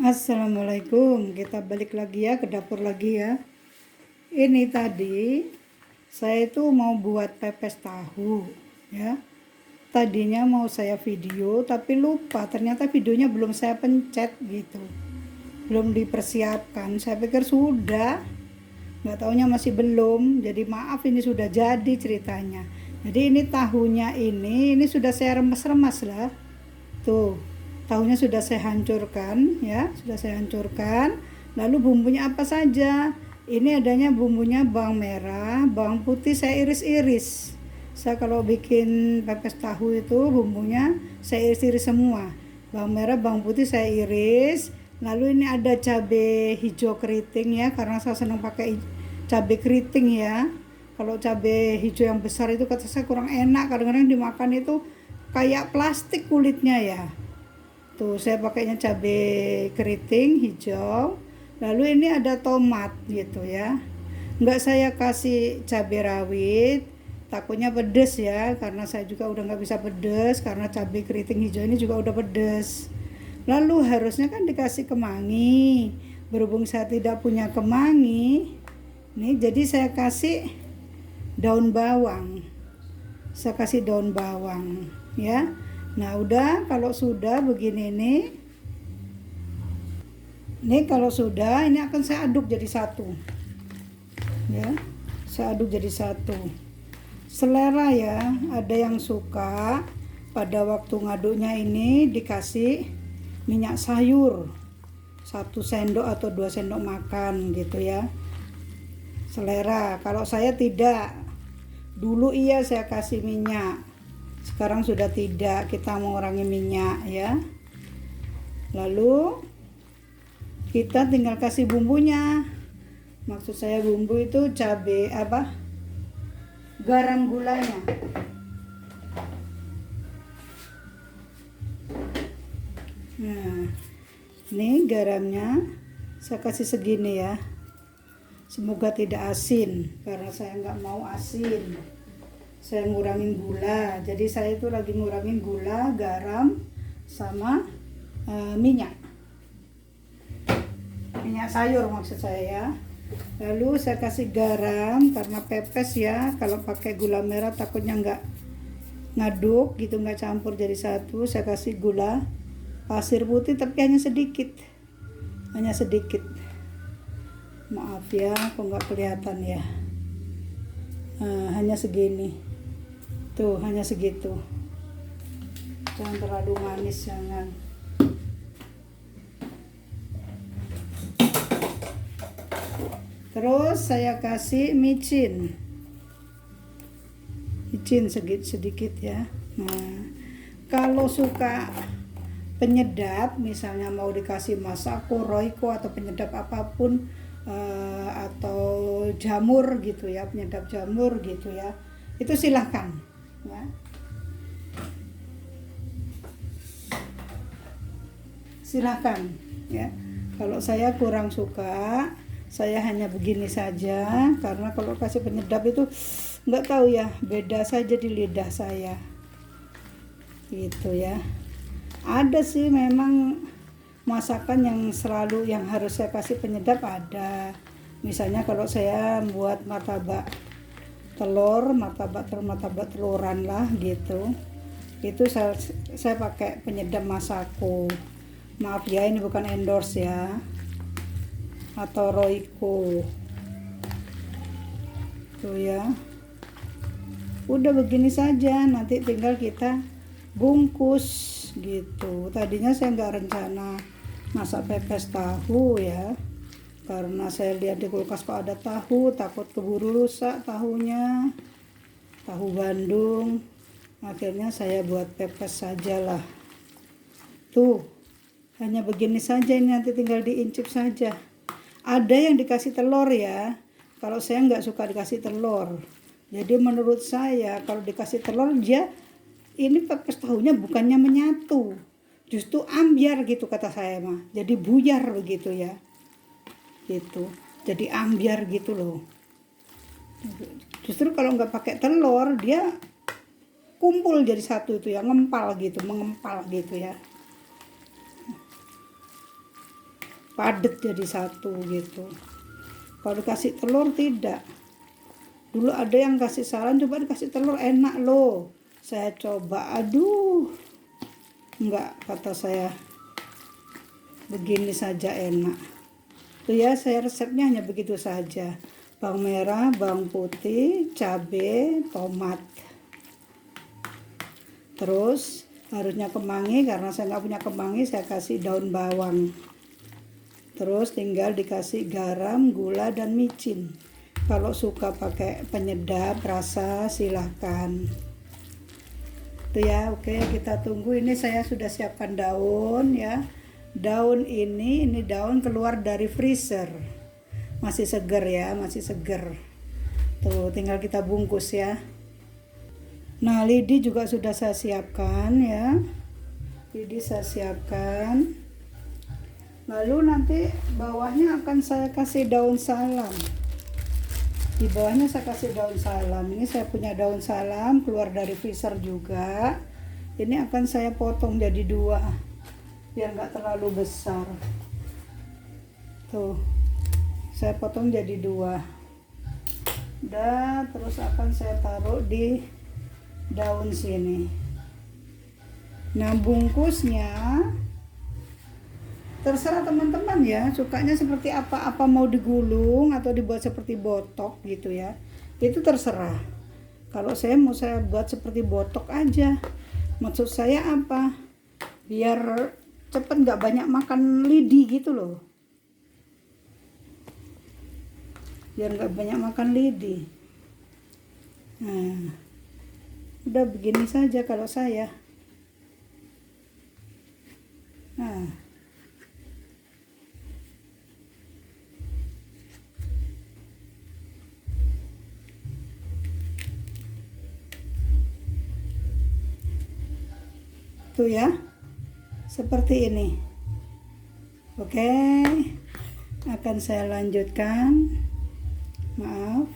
Assalamualaikum, kita balik lagi ya ke dapur lagi ya. Ini tadi saya itu mau buat pepes tahu ya. Tadinya mau saya video tapi lupa, ternyata videonya belum saya pencet gitu. Belum dipersiapkan, saya pikir sudah, nggak taunya masih belum. Jadi maaf, ini sudah jadi ceritanya. Jadi ini tahunya ini sudah saya remes-remes lah. Tuh, tahunya sudah saya hancurkan ya, sudah saya hancurkan. Lalu bumbunya apa saja? Ini adanya bumbunya bawang merah, bawang putih saya iris-iris. Saya kalau bikin pepes tahu itu bumbunya saya iris-iris semua. Bawang merah, bawang putih saya iris. Lalu ini ada cabai hijau keriting ya, karena saya senang pakai cabai keriting ya. Kalau cabai hijau yang besar itu kata saya kurang enak, kadang-kadang dimakan itu kayak plastik kulitnya ya. Tuh saya pakainya cabai keriting hijau. Lalu ini ada tomat gitu ya. Enggak saya kasih cabai rawit, takutnya pedes ya, karena saya juga udah nggak bisa pedes karena cabai keriting hijau ini juga udah pedes. Lalu harusnya kan dikasih kemangi. Berhubung saya tidak punya kemangi, nih jadi saya kasih daun bawang. Saya kasih daun bawang ya. Nah udah, kalau sudah begini nih kalau sudah ini akan saya aduk jadi satu ya, saya aduk jadi satu. Selera ya, ada yang suka pada waktu ngaduknya ini dikasih minyak sayur 1 sendok atau 2 sendok makan gitu ya, selera. Kalau saya tidak, dulu iya saya kasih minyak, sekarang sudah tidak, kita mengurangi minyak ya. Lalu kita tinggal kasih bumbunya. Maksud saya bumbu itu cabai garam, gulanya. Nah, ini garamnya saya kasih segini ya. Semoga tidak asin, karena saya nggak mau asin. Saya ngurangin gula, jadi saya itu lagi ngurangin gula, garam, sama minyak sayur maksud saya ya. Lalu saya kasih garam karena pepes ya, kalau pakai gula merah takutnya nggak ngaduk gitu, nggak campur jadi satu. Saya kasih gula pasir putih tapi hanya sedikit, maaf ya kok nggak kelihatan ya. Hanya segini tuh, hanya segitu, jangan terlalu manis, jangan. Terus saya kasih micin sedikit ya. Nah, kalau suka penyedap, misalnya mau dikasih masako, roiko atau penyedap apapun, atau jamur gitu ya, penyedap jamur gitu ya, itu silahkan ya. Silahkan ya. Kalau saya kurang suka, saya hanya begini saja, karena kalau kasih penyedap itu nggak tahu ya, beda saja di lidah saya gitu ya. Ada sih memang masakan yang selalu yang harus saya kasih penyedap, ada. Misalnya kalau saya buat martabak teluran lah gitu, itu saya pakai penyedap masako. Maaf ya, ini bukan endorse ya, atau roiko tuh ya. Udah begini saja, nanti tinggal kita bungkus gitu. Tadinya saya nggak rencana masak pepes tahu ya, karena saya lihat di kulkas kok ada tahu, takut keburu rusak tahunya, tahu Bandung. Akhirnya saya buat pepes sajalah. Tuh, hanya begini saja, ini nanti tinggal diincip saja. Ada yang dikasih telur ya, kalau saya nggak suka dikasih telur. Jadi menurut saya kalau dikasih telur, dia ini pepes tahunya bukannya menyatu, justru ambiar gitu kata saya mah, jadi buyar begitu ya, gitu, jadi ambiar gitu loh. Justru kalau nggak pakai telur, dia kumpul jadi satu itu ya, mengempal gitu ya. padat jadi satu gitu. Kalau dikasih telur tidak. Dulu ada yang kasih saran coba dikasih telur enak loh. Saya coba, aduh, enggak, kata saya begini saja enak. Tuh ya, saya resepnya hanya begitu saja. Bawang merah, bawang putih, cabai, tomat. Terus harusnya kemangi, karena saya nggak punya kemangi saya kasih daun bawang. Terus tinggal dikasih garam, gula, dan micin. Kalau suka pakai penyedap rasa silahkan. Itu ya, oke, kita tunggu. Ini saya sudah siapkan daun ya. Daun ini daun keluar dari freezer. Masih seger ya, masih seger. Tuh, tinggal kita bungkus ya. Nah, lidi juga sudah saya siapkan ya. Lidi saya siapkan. Lalu nanti bawahnya akan saya kasih daun salam. Di bawahnya saya kasih daun salam. Ini saya punya daun salam keluar dari freezer juga. Ini akan saya potong jadi 2 biar nggak terlalu besar. Tuh, saya potong jadi 2. Dan terus akan saya taruh di daun sini. Nah, bungkusnya terserah teman-teman ya, sukanya seperti apa mau digulung atau dibuat seperti botok gitu ya, itu terserah. Kalau saya buat seperti botok aja. Maksud saya apa, biar cepet nggak banyak makan lidi gitu loh, biar nggak banyak makan lidi. Nah, udah begini saja kalau saya. Nah, tuh ya, seperti ini. Oke, akan saya lanjutkan. Maaf.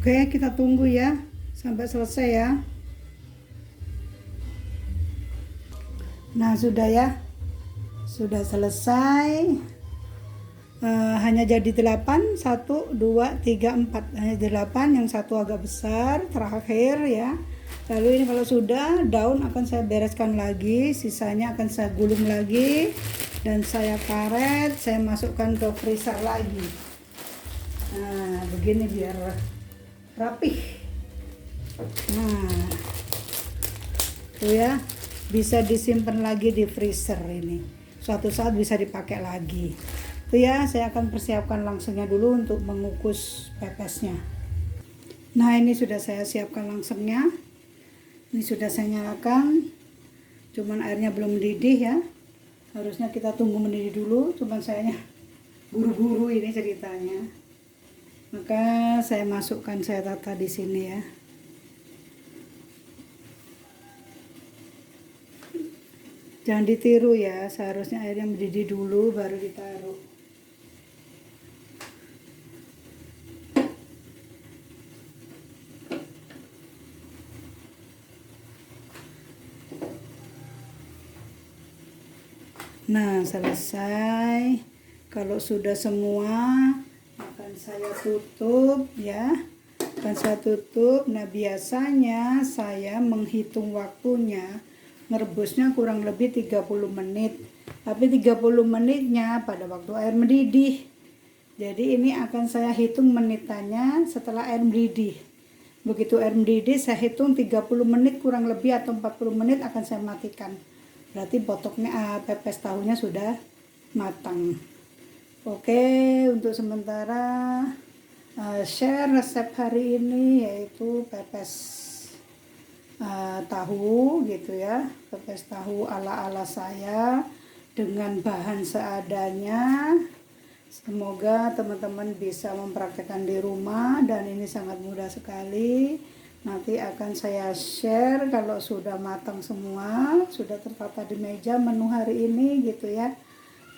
Oke, kita tunggu ya sampai selesai ya. Nah, sudah ya. Sudah selesai. Hanya jadi 8, 1, 2, 3, 4. Hanya 8, yang satu agak besar terakhir ya. Lalu ini kalau sudah, daun akan saya bereskan lagi, sisanya akan saya gulung lagi dan saya karet, saya masukkan ke freezer lagi. Nah, begini biar rapih. Nah, tuh ya, bisa disimpan lagi di freezer ini. Suatu saat bisa dipakai lagi. Itu ya, saya akan persiapkan langsungnya dulu untuk mengukus pepesnya. Nah, ini sudah saya siapkan langsungnya. Ini sudah saya nyalakan. Cuman airnya belum mendidih ya. Harusnya kita tunggu mendidih dulu, cuman saya buru-buru ini ceritanya. Maka saya masukkan, saya tata di sini ya. Jangan ditiru ya, seharusnya airnya mendidih dulu baru ditaruh. Nah, selesai. Kalau sudah semua akan saya tutup ya. Akan saya tutup. Nah, biasanya saya menghitung waktunya merebusnya kurang lebih 30 menit. Tapi 30 menitnya pada waktu air mendidih. Jadi ini akan saya hitung menitannya setelah air mendidih. Begitu air mendidih saya hitung 30 menit kurang lebih atau 40 menit akan saya matikan. Berarti potoknya pepes tahunya sudah matang. Oke, untuk sementara share resep hari ini yaitu pepes tahu gitu ya, pepes tahu ala-ala saya dengan bahan seadanya. Semoga teman-teman bisa mempraktekkan di rumah dan ini sangat mudah sekali. Nanti akan saya share kalau sudah matang semua, sudah tertata di meja menu hari ini gitu ya.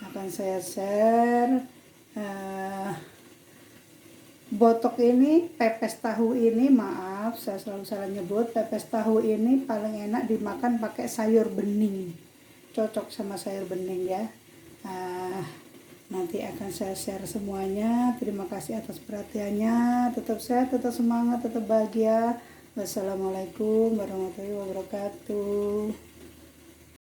Akan saya share. Botok ini, pepes tahu ini, maaf saya selalu salah nyebut, pepes tahu ini paling enak dimakan pakai sayur bening. Cocok sama sayur bening ya. Nanti akan saya share semuanya. Terima kasih atas perhatiannya. Tetap sehat, tetap semangat, tetap bahagia. Wassalamualaikum warahmatullahi wabarakatuh.